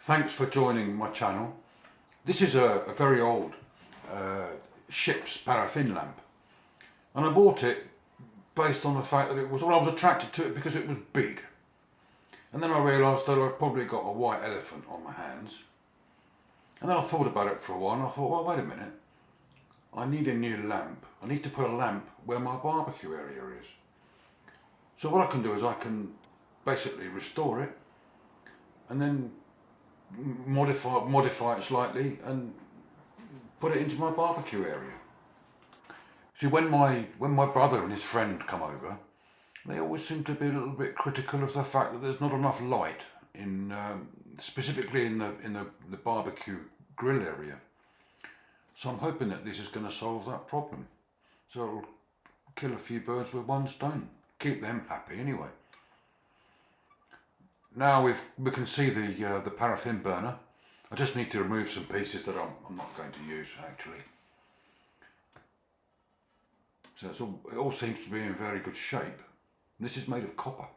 Thanks for joining my channel. This is a very old ship's paraffin lamp, and I bought it based on the fact that I was attracted to it because it was big. And then I realised that I'd probably got a white elephant on my hands. And then I thought about it for a while and I thought, well, wait a minute. I need a new lamp. I need to put a lamp where my barbecue area is. So what I can do is I can basically restore it and then modify it slightly and put it into my barbecue area. See, when my brother and his friend come over, they always seem to be a little bit critical of the fact that there's not enough light in, specifically in the barbecue grill area. So I'm hoping that this is going to solve that problem. So it'll kill a few birds with one stone. Keep them happy anyway. Now we can see the paraffin burner. I just need to remove some pieces that I'm not going to use actually. So it all seems to be in very good shape. This is made of copper.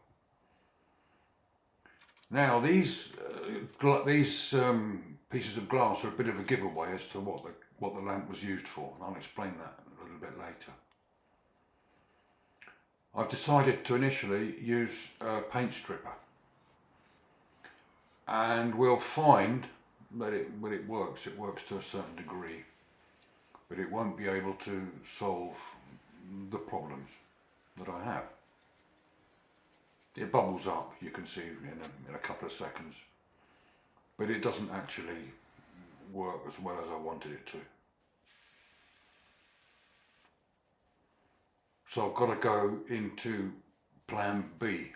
Now these pieces of glass are a bit of a giveaway as to what the lamp was used for, and I'll explain that a little bit later. I've decided to initially use a paint stripper, and we'll find that it works to a certain degree, but it won't be able to solve the problems that I have. It bubbles up, you can see in a couple of seconds, but it doesn't actually work as well as I wanted it to. So I've got to go into plan B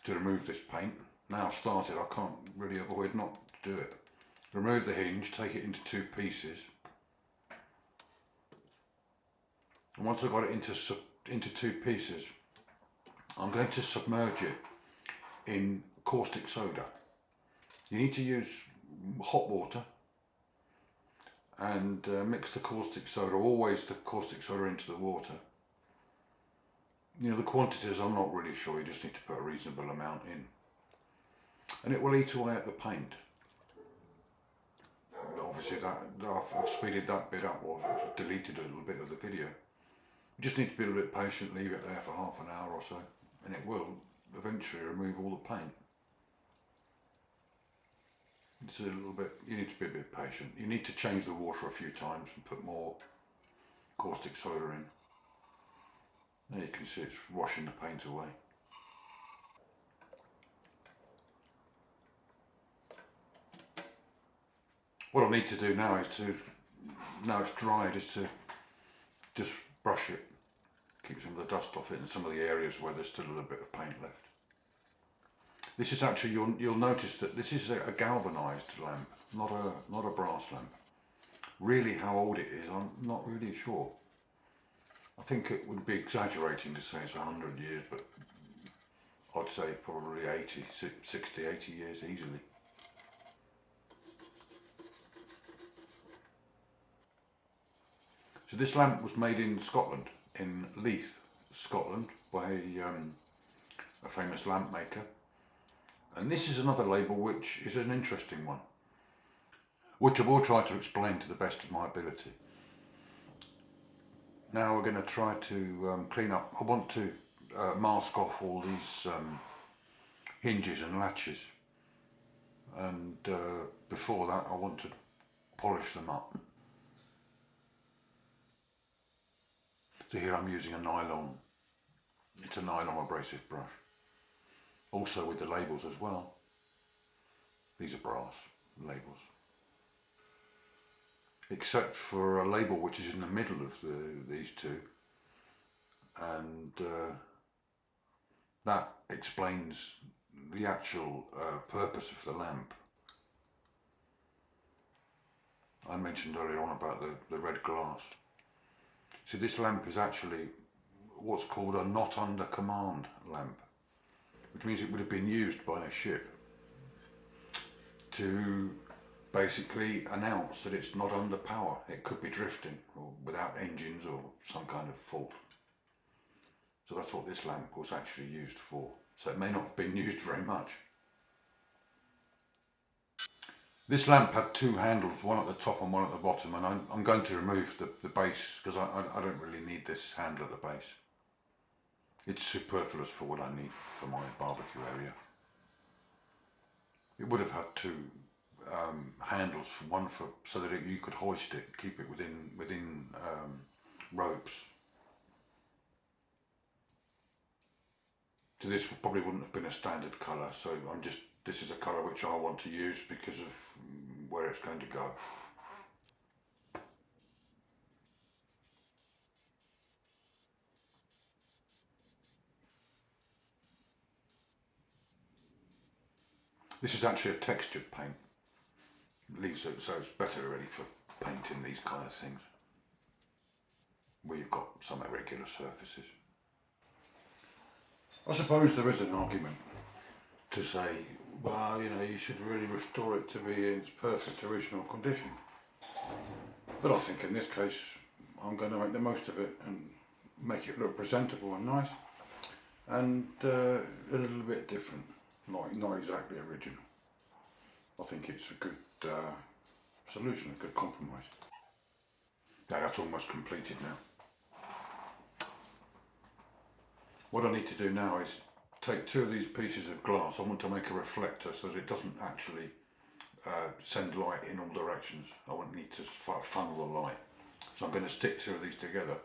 to remove this paint. Now I've started, I can't really avoid not to do it. Remove the hinge, take it into two pieces. And once I've got it into two pieces, I'm going to submerge it in caustic soda. You need to use hot water and mix the caustic soda, always the caustic soda into the water. You know, the quantities I'm not really sure, you just need to put a reasonable amount in. And it will eat away at the paint. Obviously I've speeded that bit up or deleted a little bit of the video. You just need to be a little bit patient, leave it there for half an hour or so, and it will eventually remove all the paint. It's a little bit, you need to be a bit patient. You need to change the water a few times and put more caustic soda in. There you can see it's washing the paint away. What I need to do now is now it's dried, is to just brush it, keep some of the dust off it and some of the areas where there's still a little bit of paint left. This is actually, you'll notice that this is a galvanised lamp, not a brass lamp. Really how old it is, I'm not really sure. I think it would be exaggerating to say it's 100 years, but I'd say probably 60, 80 years easily. So this lamp was made in Scotland, in Leith, Scotland, by a famous lamp maker. And this is another label which is an interesting one, which I will try to explain to the best of my ability. Now we're going to try to clean up. I want to mask off all these hinges and latches, and before that I want to polish them up. So here I'm using a nylon, it's a nylon abrasive brush. Also with the labels as well. These are brass labels. Except for a label which is in the middle of these two. And that explains the actual purpose of the lamp. I mentioned earlier on about the red glass. See, this lamp is actually what's called a not under command lamp, which means it would have been used by a ship to basically announce that it's not under power. It could be drifting or without engines or some kind of fault. So that's what this lamp was actually used for. So it may not have been used very much. This lamp had two handles, one at the top and one at the bottom, and I'm going to remove the base because I don't really need this handle at the base. It's superfluous for what I need for my barbecue area. It would have had two handles, one for so that you could hoist it, keep it within ropes. So this probably wouldn't have been a standard colour, so this is a colour which I want to use because of where it's going to go. This is actually a textured paint. It leaves it so it's better really for painting these kind of things where you've got some irregular surfaces. I suppose there is an argument to say, well, you know, you should really restore it to be in its perfect original condition. But I think in this case, I'm going to make the most of it and make it look presentable and nice, and a little bit different, not exactly original. I think it's a good solution, a good compromise. Yeah, that's almost completed now. What I need to do now is take two of these pieces of glass. I want to make a reflector so that it doesn't actually send light in all directions. I won't need to funnel the light. So I'm going to stick two of these together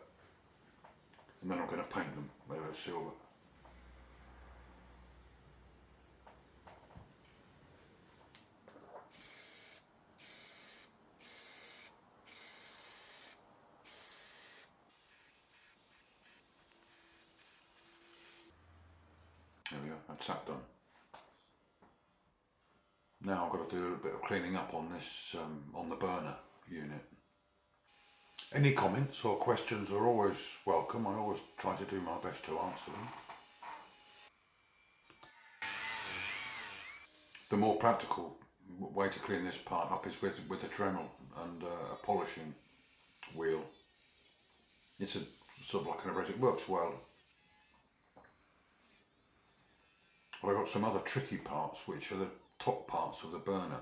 and then I'm going to paint them silver. There we go, that's that done. Now I've got to do a little bit of cleaning up on this, on the burner unit. Any comments or questions are always welcome. I always try to do my best to answer them. The more practical way to clean this part up is with a Dremel and a polishing wheel. It's a sort of like an eraser, it works well. But I've got some other tricky parts which are the top parts of the burner.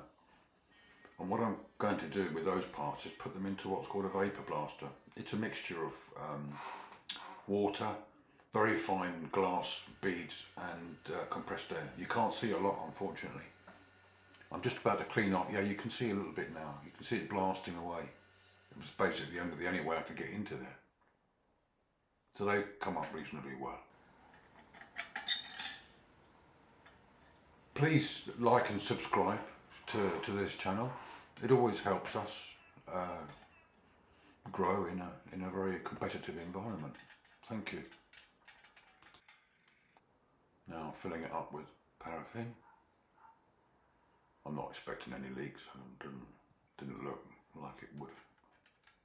And what I'm going to do with those parts is put them into what's called a vapor blaster. It's a mixture of water, very fine glass beads and compressed air. You can't see a lot, unfortunately. I'm just about to clean off. Yeah, you can see a little bit now. You can see it blasting away. It was basically the only way I could get into there. So they come up reasonably well. Please like and subscribe to this channel. It always helps us grow in a very competitive environment. Thank you. Now filling it up with paraffin. I'm not expecting any leaks. It didn't look like it would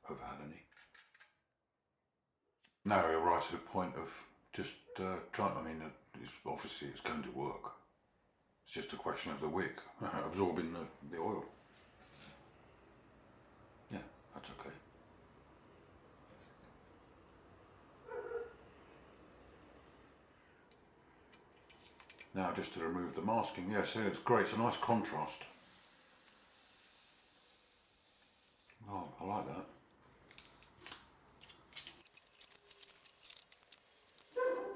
have had any. Now we're right at the point of just trying. I mean, obviously it's going to work. It's just a question of the wick absorbing the oil. Yeah, that's okay. Now just to remove the masking. Yeah, see, it's great. It's a nice contrast. Oh, I like that.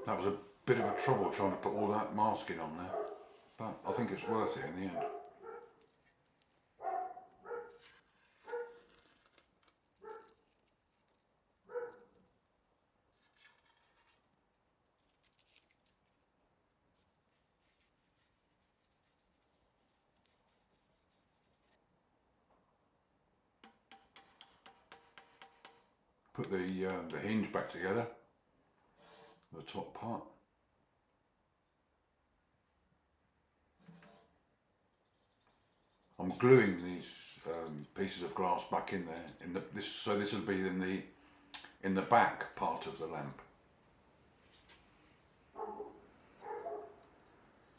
That was a bit of a trouble trying to put all that masking on there. But I think it's worth it in the end. Put the hinge back together, the top part. I'm gluing these pieces of glass back in there. So this will be in the back part of the lamp.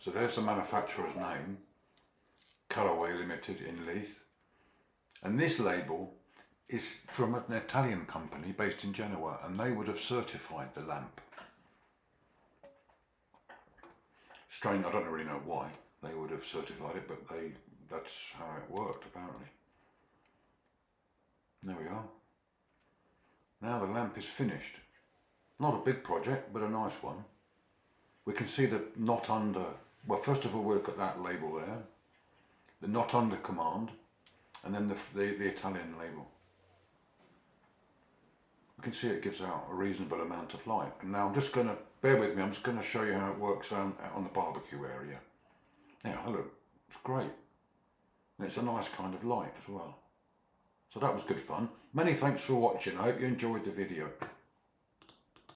So there's the manufacturer's name, Colourway Limited in Leith, and this label is from an Italian company based in Genoa, and they would have certified the lamp. Strange, I don't really know why they would have certified it, but that's how it worked apparently. There we are. Now the lamp is finished. Not a big project, but a nice one. We can see the not under, well, first of all, we'll look at that label there. The not under command, and then the Italian label. You can see it gives out a reasonable amount of light. And now I'm just going to, bear with me, I'm just going to show you how it works on the barbecue area. Now, hello, it's great. And it's a nice kind of light as well. So that was good fun. Many thanks for watching. I hope you enjoyed the video.